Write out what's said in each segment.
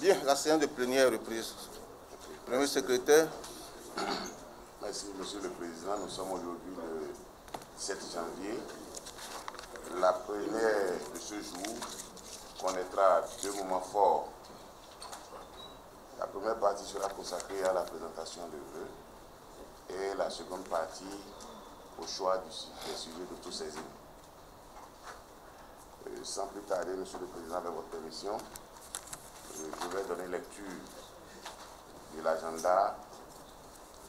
Bien, la séance de plénière est reprise. Premier secrétaire. Merci, Monsieur le Président. Nous sommes aujourd'hui le 7 janvier. La première de ce jour connaîtra deux moments forts. La première partie sera consacrée à la présentation de vœux et la seconde partie au choix des sujets d'autosaisine. Sans plus tarder, Monsieur le Président, avec votre permission, je vais donner lecture de l'agenda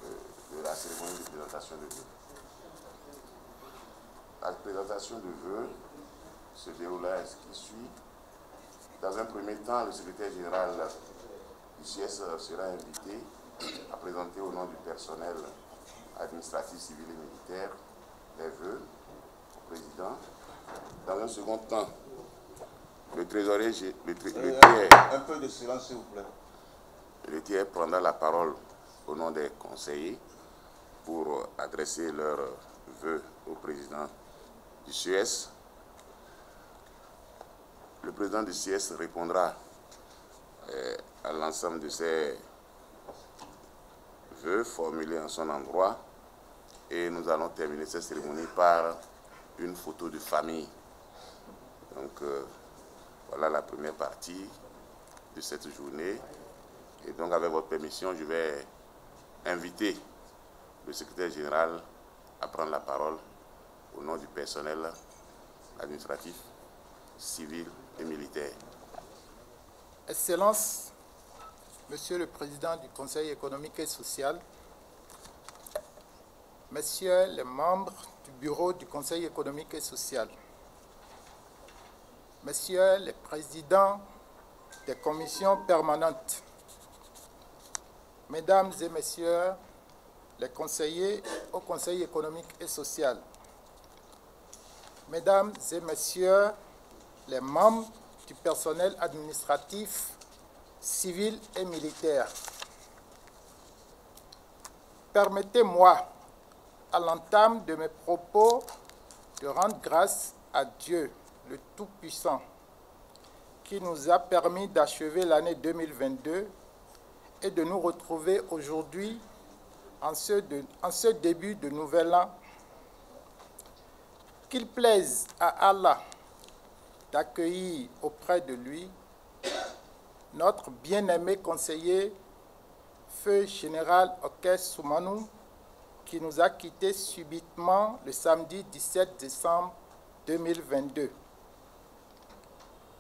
de la cérémonie de présentation de vœux. La présentation de vœux se déroulera ainsi qui suit. Dans un premier temps, le secrétaire général du CS sera invité à présenter au nom du personnel administratif, civil et militaire les vœux au président. Dans un second temps, le trésorier, un peu de silence s'il vous plaît. Le tiers prendra la parole au nom des conseillers pour adresser leurs vœux au président du CES. Le président du CES répondra à l'ensemble de ces vœux formulés en son endroit et nous allons terminer cette cérémonie par une photo de famille. Donc voilà la première partie de cette journée. Et donc avec votre permission, je vais inviter le secrétaire général à prendre la parole au nom du personnel administratif, civil et militaire. Excellences, Monsieur le Président du Conseil économique et social, Messieurs les membres du Bureau du Conseil économique et social, Messieurs les Présidents des commissions permanentes, Mesdames et Messieurs les conseillers au Conseil économique et social, Mesdames et Messieurs les membres du personnel administratif, civil et militaire. Permettez-moi, à l'entame de mes propos, de rendre grâce à Dieu, le Tout-Puissant, qui nous a permis d'achever l'année 2022 et de nous retrouver aujourd'hui en ce début de nouvel an. Qu'il plaise à Allah d'accueillir auprès de lui notre bien-aimé conseiller, Feu Général Okes Soumanou, qui nous a quittés subitement le samedi 17 décembre 2022.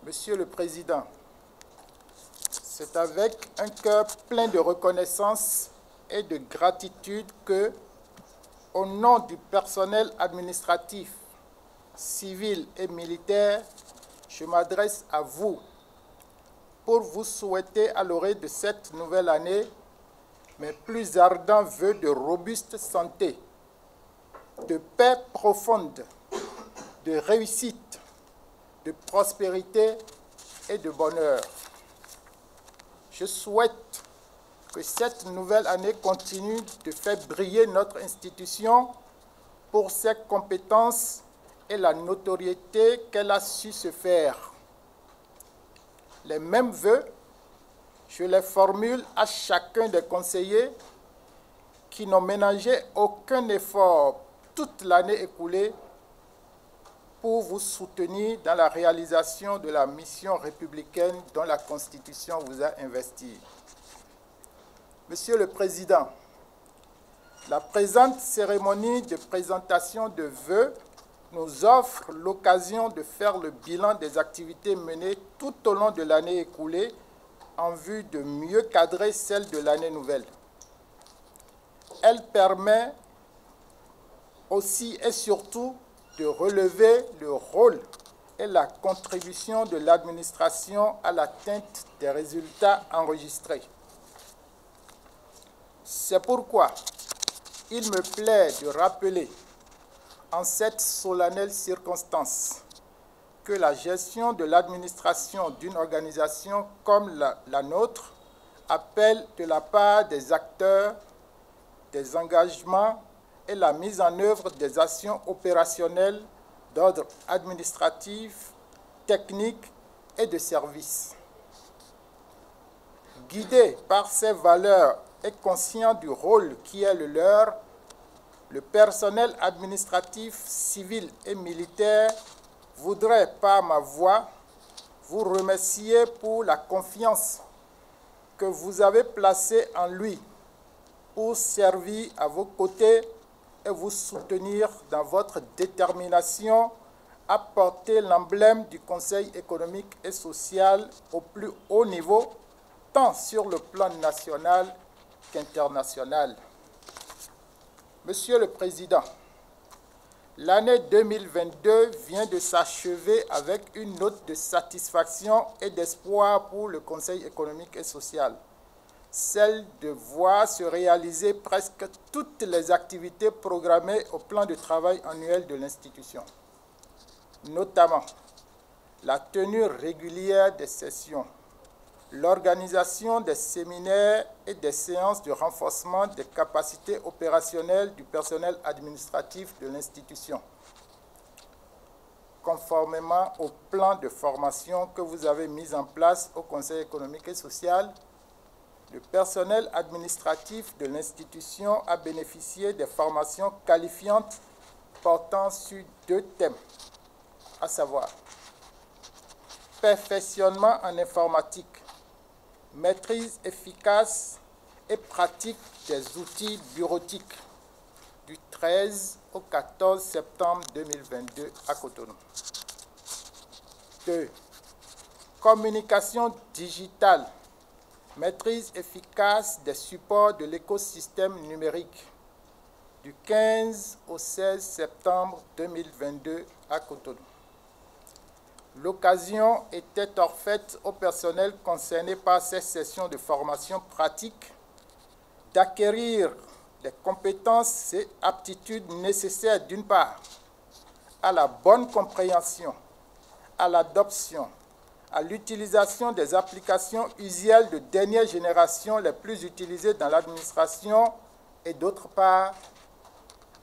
Monsieur le Président, c'est avec un cœur plein de reconnaissance et de gratitude que, au nom du personnel administratif, civil et militaire, je m'adresse à vous pour vous souhaiter à l'orée de cette nouvelle année mes plus ardents vœux de robuste santé, de paix profonde, de réussite, de prospérité et de bonheur. Je souhaite que cette nouvelle année continue de faire briller notre institution pour ses compétences et la notoriété qu'elle a su se faire. Les mêmes vœux, je les formule à chacun des conseillers qui n'ont ménagé aucun effort toute l'année écoulée pour vous soutenir dans la réalisation de la mission républicaine dont la Constitution vous a investi. Monsieur le Président, la présente cérémonie de présentation de vœux nous offre l'occasion de faire le bilan des activités menées tout au long de l'année écoulée en vue de mieux cadrer celle de l'année nouvelle. Elle permet aussi et surtout de relever le rôle et la contribution de l'administration à l'atteinte des résultats enregistrés. C'est pourquoi il me plaît de rappeler en cette solennelle circonstance que la gestion de l'administration d'une organisation comme la nôtre appelle de la part des acteurs des engagements et la mise en œuvre des actions opérationnelles d'ordre administratif, technique et de service. guidé par ses valeurs et conscient du rôle qui est le leur, le personnel administratif, civil et militaire voudrait, par ma voix, vous remercier pour la confiance que vous avez placée en lui pour servir à vos côtés et vous soutenir dans votre détermination à porter l'emblème du Conseil économique et social au plus haut niveau, tant sur le plan national qu'international. Monsieur le Président, l'année 2022 vient de s'achever avec une note de satisfaction et d'espoir pour le Conseil économique et social, celle de voir se réaliser presque toutes les activités programmées au plan de travail annuel de l'institution, notamment la tenue régulière des sessions, l'organisation des séminaires et des séances de renforcement des capacités opérationnelles du personnel administratif de l'institution, conformément au plan de formation que vous avez mis en place au Conseil économique et social. Le personnel administratif de l'institution a bénéficié des formations qualifiantes portant sur 2 thèmes, à savoir perfectionnement en informatique, maîtrise efficace et pratique des outils bureautiques, du 13 au 14 septembre 2022 à Cotonou. 2. Communication digitale, maîtrise efficace des supports de l'écosystème numérique, du 15 au 16 septembre 2022 à Cotonou. L'occasion était offerte au personnel concerné par ces sessions de formation pratique d'acquérir les compétences et aptitudes nécessaires d'une part à la bonne compréhension, à l'adoption, à l'utilisation des applications usuelles de dernière génération les plus utilisées dans l'administration et d'autre part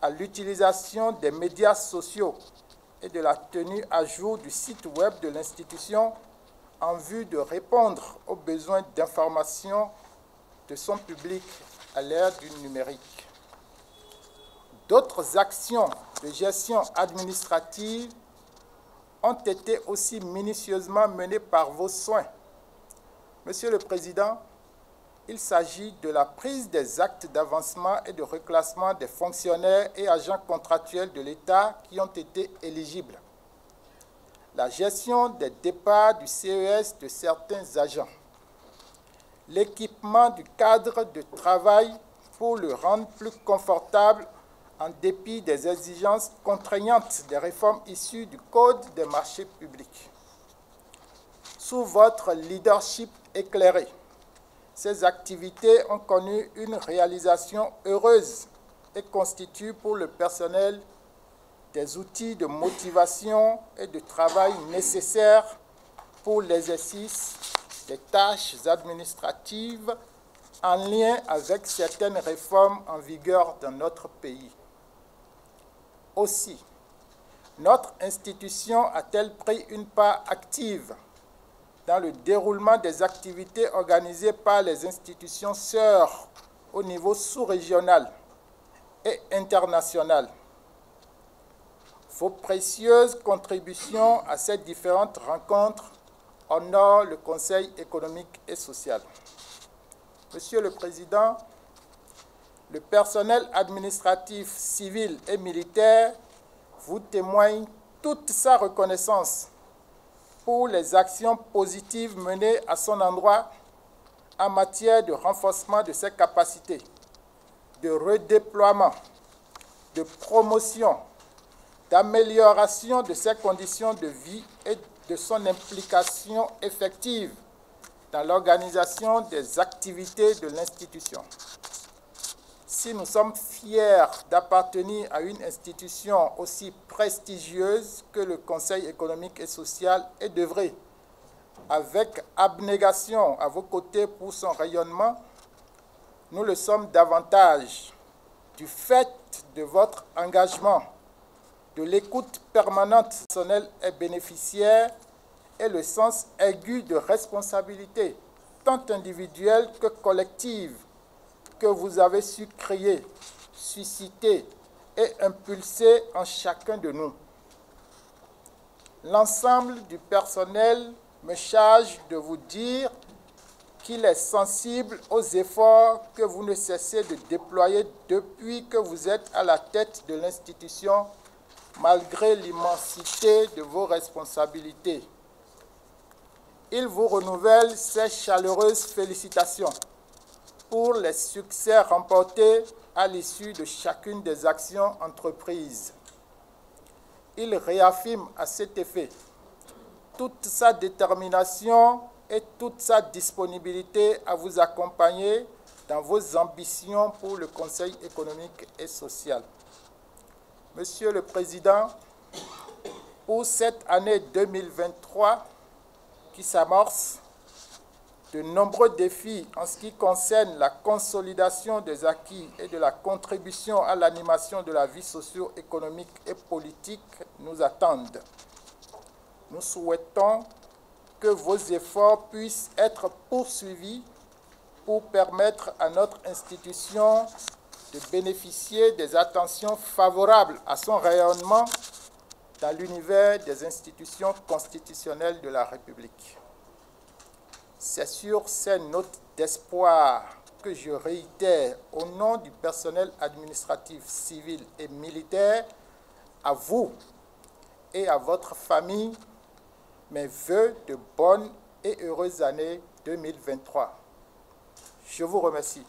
à l'utilisation des médias sociaux et de la tenue à jour du site web de l'institution en vue de répondre aux besoins d'information de son public à l'ère du numérique. D'autres actions de gestion administrative ont été aussi minutieusement menées par vos soins. Monsieur le Président, il s'agit de la prise des actes d'avancement et de reclassement des fonctionnaires et agents contractuels de l'État qui ont été éligibles, la gestion des départs du CES de certains agents, l'équipement du cadre de travail pour le rendre plus confortable en dépit des exigences contraignantes des réformes issues du Code des marchés publics. Sous votre leadership éclairé, ces activités ont connu une réalisation heureuse et constituent pour le personnel des outils de motivation et de travail nécessaires pour l'exercice des tâches administratives en lien avec certaines réformes en vigueur dans notre pays. Aussi, notre institution a-t-elle pris une part active dans le déroulement des activités organisées par les institutions sœurs au niveau sous-régional et international. Vos précieuses contributions à ces différentes rencontres honorent le Conseil économique et social. Monsieur le Président, le personnel administratif, civil et militaire vous témoigne toute sa reconnaissance pour les actions positives menées à son endroit en matière de renforcement de ses capacités, de redéploiement, de promotion, d'amélioration de ses conditions de vie et de son implication effective dans l'organisation des activités de l'institution. Si nous sommes fiers d'appartenir à une institution aussi prestigieuse que le Conseil économique et social et d'œuvrer avec abnégation à vos côtés pour son rayonnement, nous le sommes davantage du fait de votre engagement, de l'écoute permanente personnelle et bénéficiaire et le sens aigu de responsabilité tant individuelle que collective, que vous avez su créer, susciter et impulser en chacun de nous. L'ensemble du personnel me charge de vous dire qu'il est sensible aux efforts que vous ne cessez de déployer depuis que vous êtes à la tête de l'institution, malgré l'immensité de vos responsabilités. Il vous renouvelle ses chaleureuses félicitations pour les succès remportés à l'issue de chacune des actions entreprises. Il réaffirme à cet effet toute sa détermination et toute sa disponibilité à vous accompagner dans vos ambitions pour le Conseil économique et social. Monsieur le Président, pour cette année 2023 qui s'amorce, de nombreux défis en ce qui concerne la consolidation des acquis et de la contribution à l'animation de la vie socio-économique et politique nous attendent. Nous souhaitons que vos efforts puissent être poursuivis pour permettre à notre institution de bénéficier des attentions favorables à son rayonnement dans l'univers des institutions constitutionnelles de la République. C'est sur ces notes d'espoir que je réitère au nom du personnel administratif, civil et militaire, à vous et à votre famille, mes vœux de bonnes et heureuses années 2023. Je vous remercie.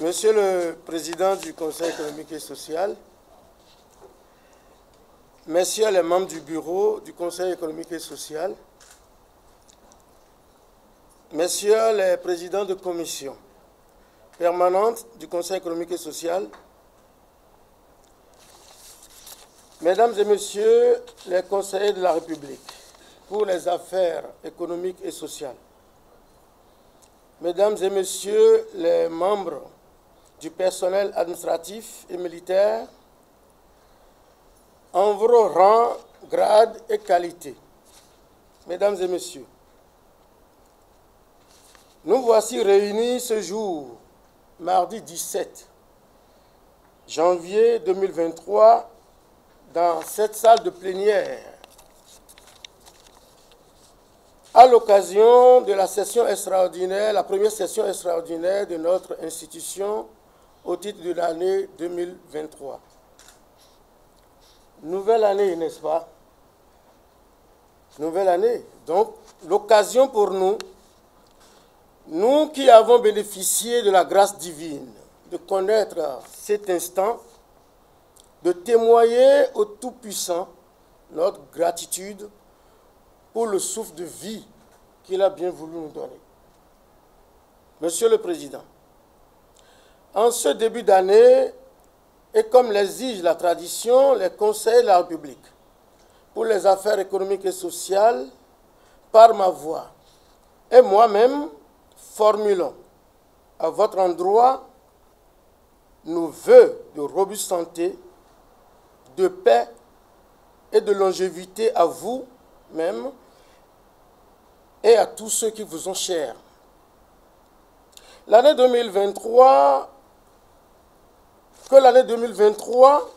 Monsieur le Président du Conseil économique et social, Messieurs les membres du bureau du Conseil économique et social, Messieurs les présidents de commission permanente du Conseil économique et social, Mesdames et Messieurs les conseillers de la République pour les affaires économiques et sociales, Mesdames et Messieurs les membres du personnel administratif et militaire, en vos rangs, grades et qualités, Mesdames et Messieurs, nous voici réunis ce jour, mardi 17 janvier 2023, dans cette salle de plénière, à l'occasion de la session extraordinaire, la première session extraordinaire de notre institution au titre de l'année 2023. Nouvelle année, n'est-ce pas? Nouvelle année. Donc, l'occasion pour nous, nous qui avons bénéficié de la grâce divine, de connaître cet instant, de témoigner au Tout-Puissant notre gratitude pour le souffle de vie qu'il a bien voulu nous donner. Monsieur le Président, en ce début d'année, et comme l'exige la tradition, les conseils de la République pour les affaires économiques et sociales, par ma voix et moi-même, formulons à votre endroit nos vœux de robuste santé, de paix et de longévité à vous-même et à tous ceux qui vous sont chers. L'année 2023, que l'année 2023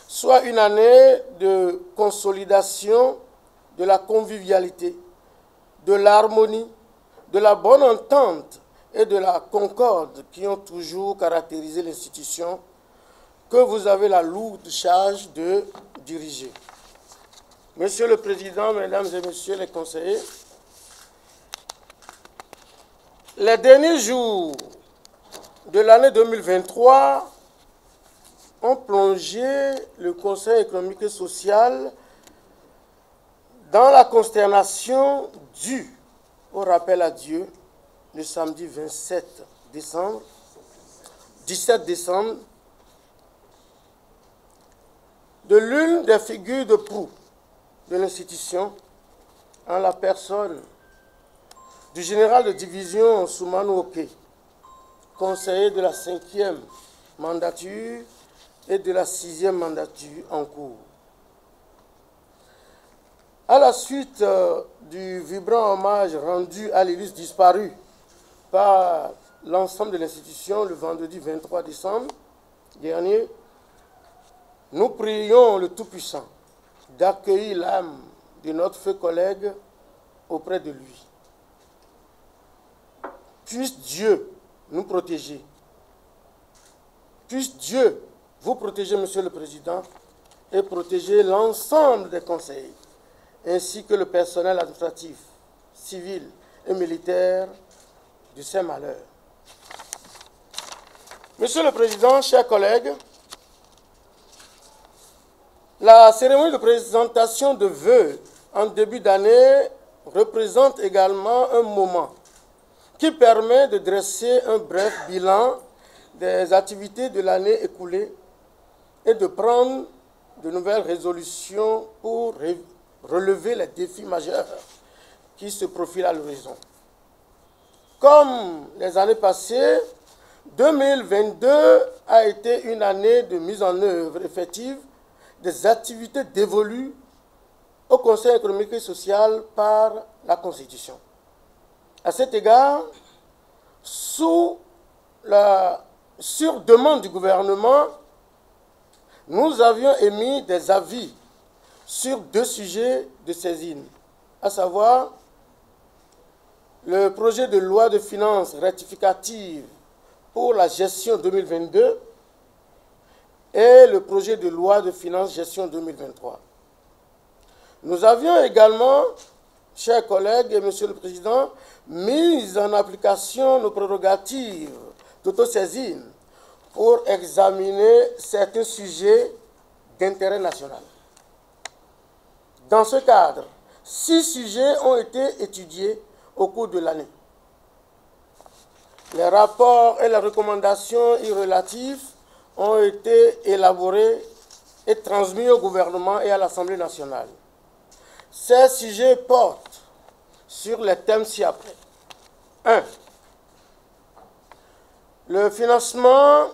soit une année de consolidation de la convivialité, de l'harmonie, de la bonne entente et de la concorde qui ont toujours caractérisé l'institution que vous avez la lourde charge de diriger. Monsieur le Président, Mesdames et Messieurs les conseillers, les derniers jours de l'année 2023 ont plongé le Conseil économique et social dans la consternation due au rappel à Dieu le samedi 17 décembre, de l'une des figures de proue de l'institution en la personne du général de division Soumane Oké, conseiller de la 5e mandature et de la 6e mandature en cours. À la suite du vibrant hommage rendu à l'illustre disparu par l'ensemble de l'institution le vendredi 23 décembre dernier, nous prions le Tout-Puissant d'accueillir l'âme de notre feu collègue auprès de lui. Puisse Dieu nous protéger. Puisse Dieu vous protéger, Monsieur le Président, et protéger l'ensemble des conseils, ainsi que le personnel administratif, civil et militaire de ces malheurs. Monsieur le Président, chers collègues, la cérémonie de présentation de vœux en début d'année représente également un moment qui permet de dresser un bref bilan des activités de l'année écoulée et de prendre de nouvelles résolutions pour relever les défis majeurs qui se profilent à l'horizon. Comme les années passées, 2022 a été une année de mise en œuvre effective des activités dévolues au Conseil économique et social par la Constitution. À cet égard, sur demande du gouvernement, nous avions émis des avis sur 2 sujets de saisine, à savoir le projet de loi de finances rectificative pour la gestion 2022 et le projet de loi de finances gestion 2023. Nous avions également, chers collègues et Monsieur le Président, mis en application nos prérogatives d'autosaisine pour examiner certains sujets d'intérêt national. Dans ce cadre, 6 sujets ont été étudiés au cours de l'année. Les rapports et les recommandations y relatifs ont été élaborés et transmis au gouvernement et à l'Assemblée nationale. Ces sujets portent sur les thèmes ci-après. 1. Le financement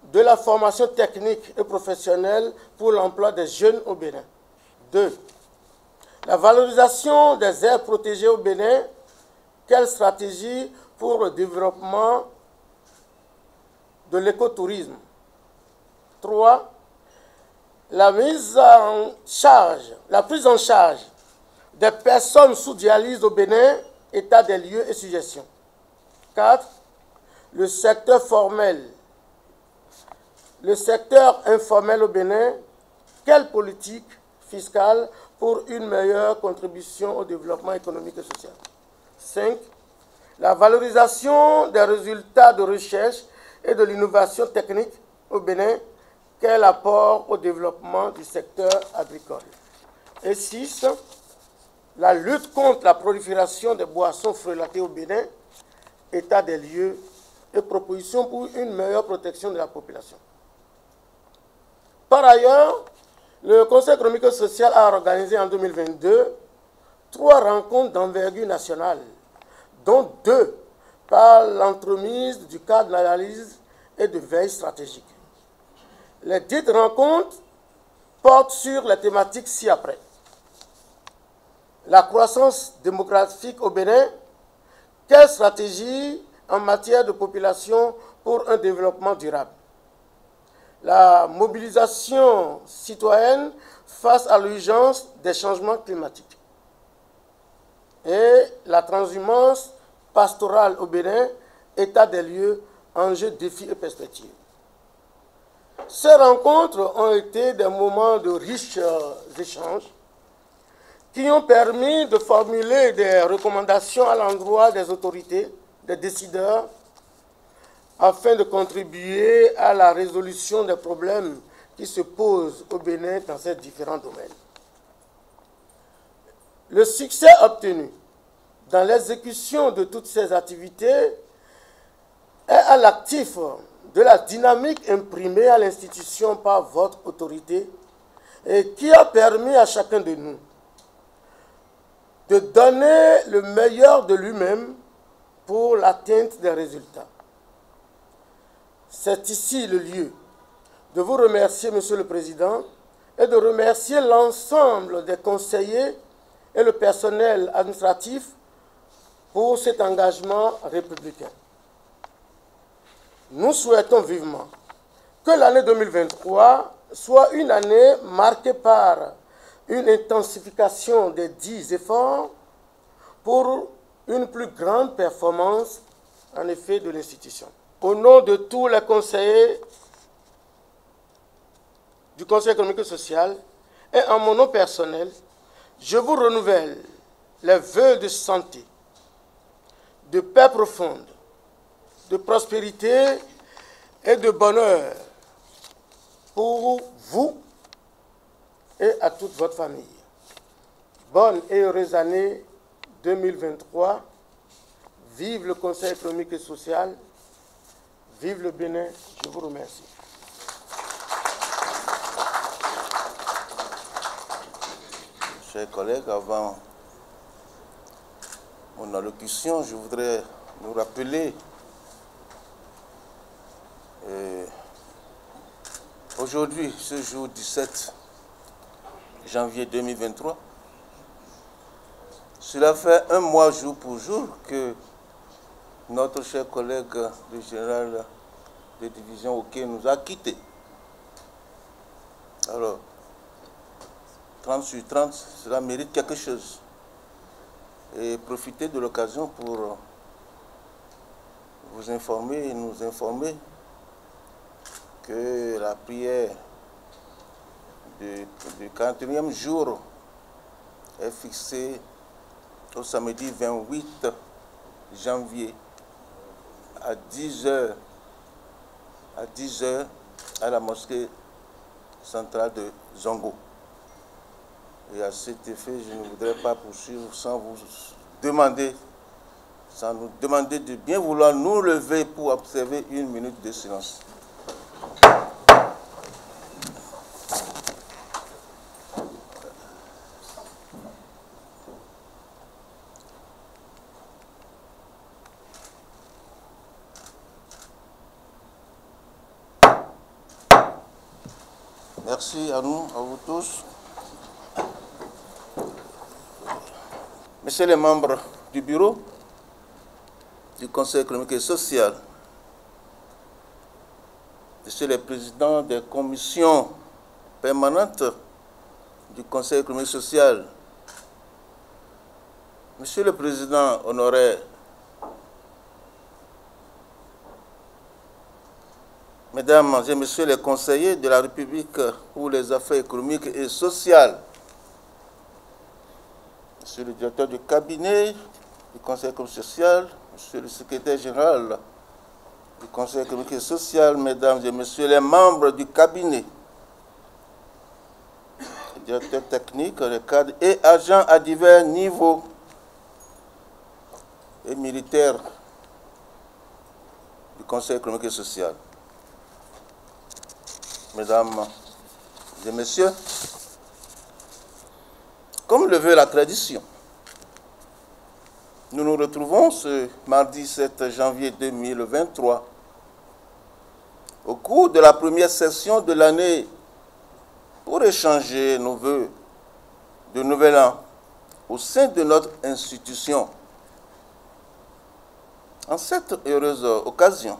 de la formation technique et professionnelle pour l'emploi des jeunes au Bénin. 2. La valorisation des aires protégées au Bénin. Quelle stratégie pour le développement de l'écotourisme? 3. La prise en charge des personnes sous dialyse au Bénin, état des lieux et suggestions. 4. Le secteur formel. Le secteur informel au Bénin, quelle politique fiscale pour une meilleure contribution au développement économique et social? 5. La valorisation des résultats de recherche et de l'innovation technique au Bénin, quel apport au développement du secteur agricole? Et 6. La lutte contre la prolifération des boissons frelatées au Bénin, état des lieux et propositions pour une meilleure protection de la population. Par ailleurs, le Conseil économique et social a organisé en 2022 3 rencontres d'envergure nationale, dont 2 par l'entremise du cadre d'analyse et de veille stratégique. Les dites rencontres portent sur les thématiques ci-après. La croissance démographique au Bénin, quelle stratégie en matière de population pour un développement durable? La mobilisation citoyenne face à l'urgence des changements climatiques. Et la transhumance pastorale au Bénin, état des lieux, enjeux, défis et perspectives. Ces rencontres ont été des moments de riches échanges qui ont permis de formuler des recommandations à l'endroit des autorités, des décideurs, afin de contribuer à la résolution des problèmes qui se posent au Bénin dans ces différents domaines. Le succès obtenu dans l'exécution de toutes ces activités est à l'actif de la dynamique imprimée à l'institution par votre autorité et qui a permis à chacun de nous de donner le meilleur de lui-même pour l'atteinte des résultats. C'est ici le lieu de vous remercier, Monsieur le Président, et de remercier l'ensemble des conseillers et le personnel administratif pour cet engagement républicain. Nous souhaitons vivement que l'année 2023 soit une année marquée par une intensification des dits efforts pour une plus grande performance, en effet, de l'institution. Au nom de tous les conseillers du Conseil économique et social et en mon nom personnel, je vous renouvelle les vœux de santé, de paix profonde, de prospérité et de bonheur pour vous et à toute votre famille. Bonne et heureuse année 2023. Vive le Conseil économique et social. Vive le Bénin. Je vous remercie. Chers collègues, avant mon allocution, je voudrais nous rappeler aujourd'hui, ce jour 17 janvier 2023, cela fait un mois jour pour jour que notre cher collègue, le général de division Oké, nous a quittés. Alors, 30 sur 30, cela mérite quelque chose. Et profiter de l'occasion pour vous informer et nous informer que la prière du 41e jour est fixée au samedi 28 janvier à 10h à la mosquée centrale de Zongo. Et à cet effet, je ne voudrais pas poursuivre sans nous demander de bien vouloir nous lever pour observer une minute de silence. Merci à nous, à vous tous. Messieurs les membres du bureau du Conseil économique et social, Messieurs les présidents des commissions permanentes du Conseil économique et social, Monsieur le Président honoraire, Mesdames et Messieurs les conseillers de la République pour les affaires économiques et sociales, Monsieur le directeur du cabinet du Conseil économique et social, Monsieur le secrétaire général du Conseil économique et social, Mesdames et Messieurs les membres du cabinet, les directeurs techniques, les cadres et agents à divers niveaux et militaires du Conseil économique et social. Mesdames et Messieurs, comme le veut la tradition, nous nous retrouvons ce mardi 7 janvier 2023 au cours de la première session de l'année pour échanger nos vœux de nouvel an au sein de notre institution. En cette heureuse occasion,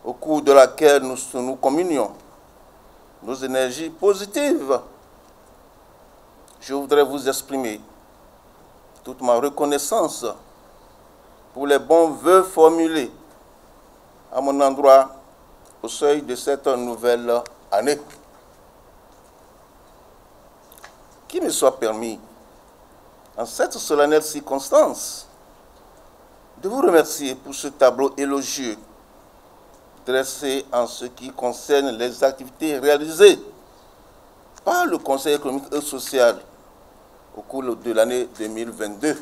au cours de laquelle nous communions nos énergies positives, je voudrais vous exprimer toute ma reconnaissance pour les bons vœux formulés à mon endroit au seuil de cette nouvelle année. Qu'il me soit permis, en cette solennelle circonstance, de vous remercier pour ce tableau élogieux dressé en ce qui concerne les activités réalisées par le Conseil économique et social au cours de l'année 2022.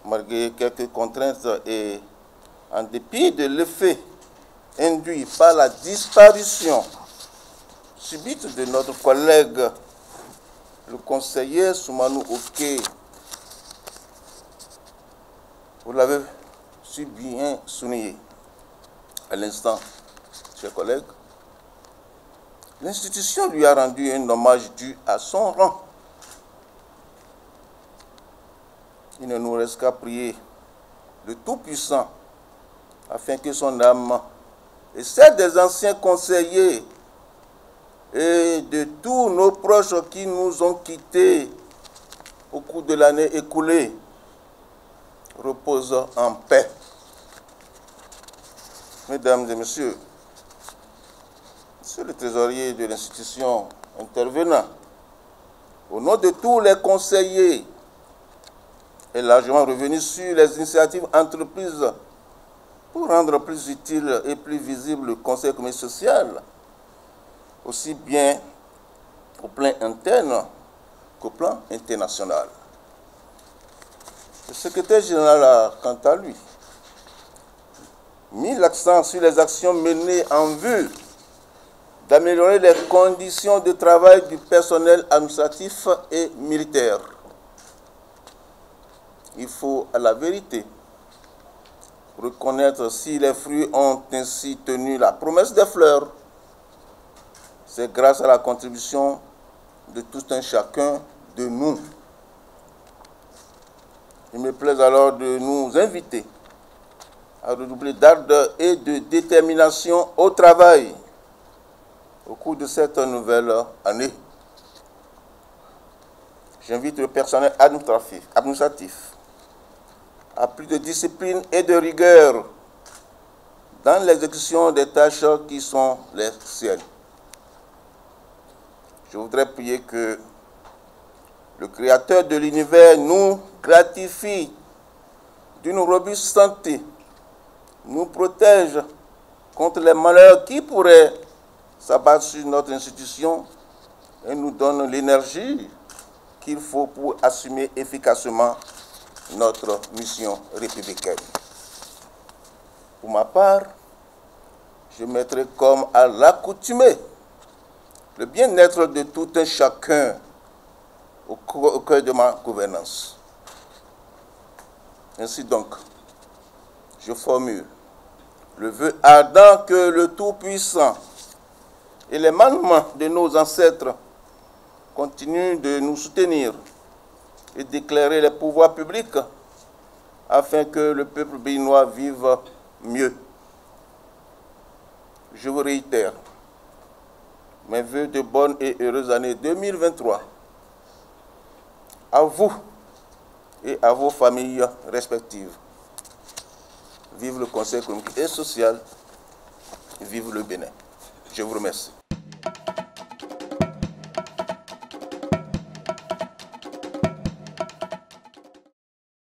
Malgré quelques contraintes et en dépit de l'effet induit par la disparition subite de notre collègue, le conseiller Soumanou Oké, vous l'avez si bien souligné à l'instant, chers collègues, l'institution lui a rendu un hommage dû à son rang. Il ne nous reste qu'à prier le Tout-Puissant afin que son âme et celle des anciens conseillers et de tous nos proches qui nous ont quittés au cours de l'année écoulée repose en paix. Mesdames et messieurs, Monsieur le trésorier de l'institution intervenant, au nom de tous les conseillers, est largement revenu sur les initiatives entreprises pour rendre plus utile et plus visible le Conseil économique et social, aussi bien au plan interne qu'au plan international. Le secrétaire général a, quant à lui, mis l'accent sur les actions menées en vue d'améliorer les conditions de travail du personnel administratif et militaire. Il faut, à la vérité, reconnaître si les fruits ont ainsi tenu la promesse des fleurs. C'est grâce à la contribution de tout un chacun de nous. Il me plaît alors de nous inviter à redoubler d'ardeur et de détermination au travail au cours de cette nouvelle année. J'invite le personnel administratif à plus de discipline et de rigueur dans l'exécution des tâches qui sont les siennes. Je voudrais prier que le Créateur de l'univers nous gratifie d'une robuste santé, nous protège contre les malheurs qui pourraient s'abattre sur notre institution et nous donne l'énergie qu'il faut pour assumer efficacement notre mission républicaine. Pour ma part, je mettrai comme à l'accoutumée le bien-être de tout un chacun au cœur de ma gouvernance. Ainsi donc, je formule le vœu ardent que le Tout-Puissant et les mandements de nos ancêtres continuent de nous soutenir et d'éclairer les pouvoirs publics afin que le peuple béninois vive mieux. Je vous réitère mes vœux de bonne et heureuse année 2023 à vous et à vos familles respectives. Vive le Conseil économique et social, vive le Bénin. Je vous remercie.